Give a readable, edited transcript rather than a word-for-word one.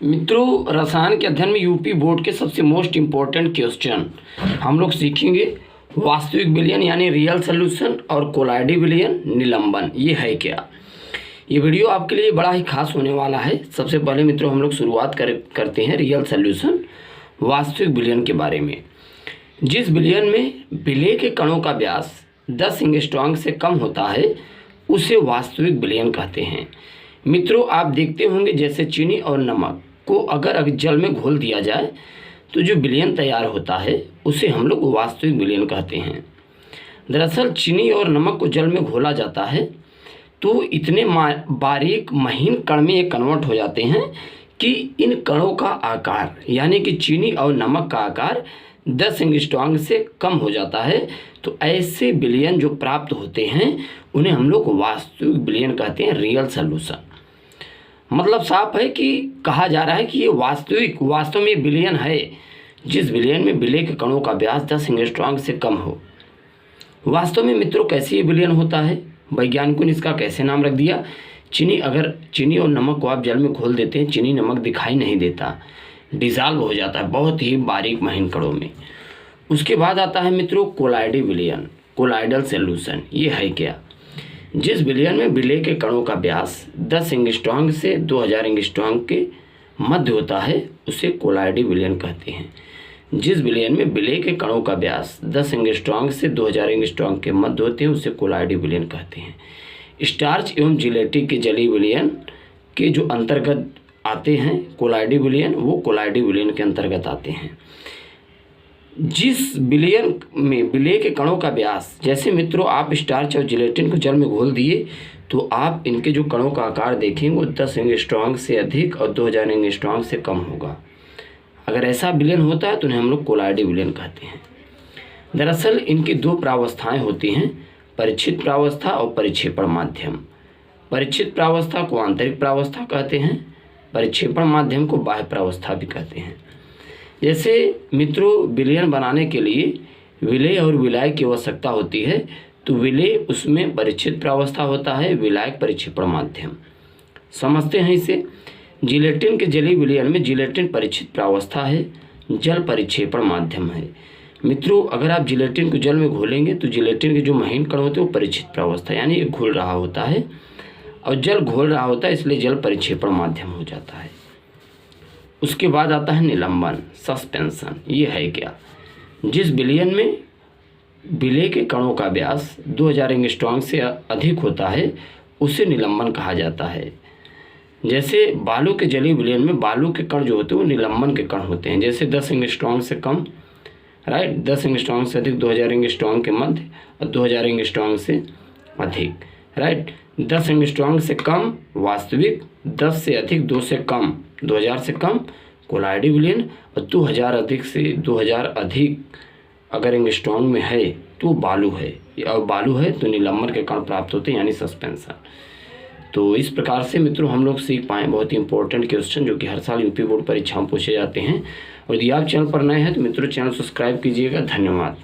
मित्रों, रसायन के अध्ययन में यूपी बोर्ड के सबसे मोस्ट इम्पोर्टेंट क्वेश्चन हम लोग सीखेंगे। वास्तविक विलयन यानी रियल सोल्यूशन और कोलाइडी विलयन निलंबन, ये है क्या। ये वीडियो आपके लिए बड़ा ही खास होने वाला है। सबसे पहले मित्रों हम लोग शुरुआत करते हैं रियल सोल्यूशन वास्तविक विलयन के बारे में। जिस विलयन में विलेय के कणों का व्यास 10 एंगस्ट्रॉम से कम होता है उसे वास्तविक विलयन कहते हैं। मित्रों, आप देखते होंगे जैसे चीनी और नमक को अगर जल में घोल दिया जाए तो जो विलयन तैयार होता है उसे हम लोग वास्तविक विलयन कहते हैं। दरअसल चीनी और नमक को जल में घोला जाता है तो इतने बारीक महीन कण में ये कन्वर्ट हो जाते हैं कि इन कणों का आकार यानी कि चीनी और नमक का आकार 10 एंगस्ट्रॉम से कम हो जाता है। तो ऐसे विलयन जो प्राप्त होते हैं उन्हें हम लोग वास्तविक विलयन कहते हैं, रियल सॉल्यूशन। मतलब साफ है कि कहा जा रहा है कि ये वास्तव में विलयन है जिस विलयन में विलेय के कणों का व्यास 10 एंगस्ट्रॉम से कम हो। वास्तव में मित्रों कैसे ये विलयन होता है, वैज्ञानिकों ने इसका कैसे नाम रख दिया। अगर चीनी और नमक को आप जल में घोल देते हैं, चीनी नमक दिखाई नहीं देता, डिज़ाल्व हो जाता है बहुत ही बारीक महीन कणों में। उसके बाद आता है मित्रों कोलाइडी विलयन, कोलाइडल सॉल्यूशन। ये है क्या। जिस विलयन में विलेय के कणों का व्यास 10 एंगस्ट्रॉम से 2000 एंगस्ट्रॉम के मध्य होता है उसे कोलाइडी विलयन कहते हैं। जिस विलयन में विलेय के कणों का व्यास 10 एंगस्ट्रॉम से 2000 एंगस्ट्रॉम के मध्य होते हैं उसे कोलाइडी विलयन कहते हैं। स्टार्च एवं जिलेटिन के जलीय विलयन के जो अंतर्गत आते हैं कोलाइडी विलयन, वो कोलाइडी विलयन के अंतर्गत आते हैं। जिस विलयन में विलेय के कणों का व्यास, जैसे मित्रों आप स्टार्च और जिलेटिन को जल में घोल दिए तो आप इनके जो कणों का आकार देखेंगे वो 10 एंगस्ट्रॉम से अधिक और 2000 एंगस्ट्रॉम से कम होगा। अगर ऐसा विलयन होता है तो उन्हें हम लोग कोलाइडी विलयन कहते हैं। दरअसल इनकी दो प्रावस्थाएं होती हैं, परिच्छिद प्रावस्था और परिक्षेपण माध्यम। परिच्छिद प्रावस्था को आंतरिक प्रावस्था कहते हैं, परिक्षेपण माध्यम को बाह्य प्रावस्था भी कहते हैं। जैसे मित्रों विलयन बनाने के लिए विलेय और विलायक की आवश्यकता होती है तो विलेय उसमें परिच्छिद प्रावस्था होता है, विलायक परिक्षेपण माध्यम। समझते हैं इसे। जिलेटिन के जलीय विलयन में जिलेटिन परिच्छिद प्रावस्था है, जल परिक्षेपण माध्यम है। मित्रों अगर आप जिलेटिन को जल में घोलेंगे तो जिलेटिन के जो महीन कण होते हैं वो परिच्छिद प्रावस्था यानी ये घुल रहा होता है और जल घोल रहा होता है, इसलिए जल परिक्षेपण माध्यम हो जाता है। उसके बाद आता है निलंबन, सस्पेंशन। ये है क्या। जिस विलयन में विलेय के कणों का व्यास 2000 एंगस्ट्रॉम से अधिक होता है उसे निलंबन कहा जाता है। जैसे बालू के जलीय विलयन में बालू के कण जो होते हैं वो निलंबन के कण होते हैं। जैसे 10 एंगस्ट्रॉम से कम, राइट, 10 एंगस्ट्रॉम से अधिक, 2000 एंगस्ट्रॉम के मध्य और 2000 एंगस्ट्रॉम से अधिक, राइट। 10 एंगस्ट्रॉम से कम वास्तविक, 10 से अधिक, 2 से कम, 2000 से कम कोलाइडी विलयन और 2000 अधिक से 2000 अधिक अगर एंगस्ट्रॉम में है तो बालू है, और बालू है तो निलंबन के कण प्राप्त होते हैं यानी सस्पेंशन। तो इस प्रकार से मित्रों हम लोग सीख पाएँ बहुत ही इंपॉर्टेंट क्वेश्चन जो कि हर साल यूपी बोर्ड परीक्षाओं पूछे जाते हैं। और यदि आप चैनल पर नए हैं तो मित्रों चैनल सब्सक्राइब कीजिएगा। धन्यवाद।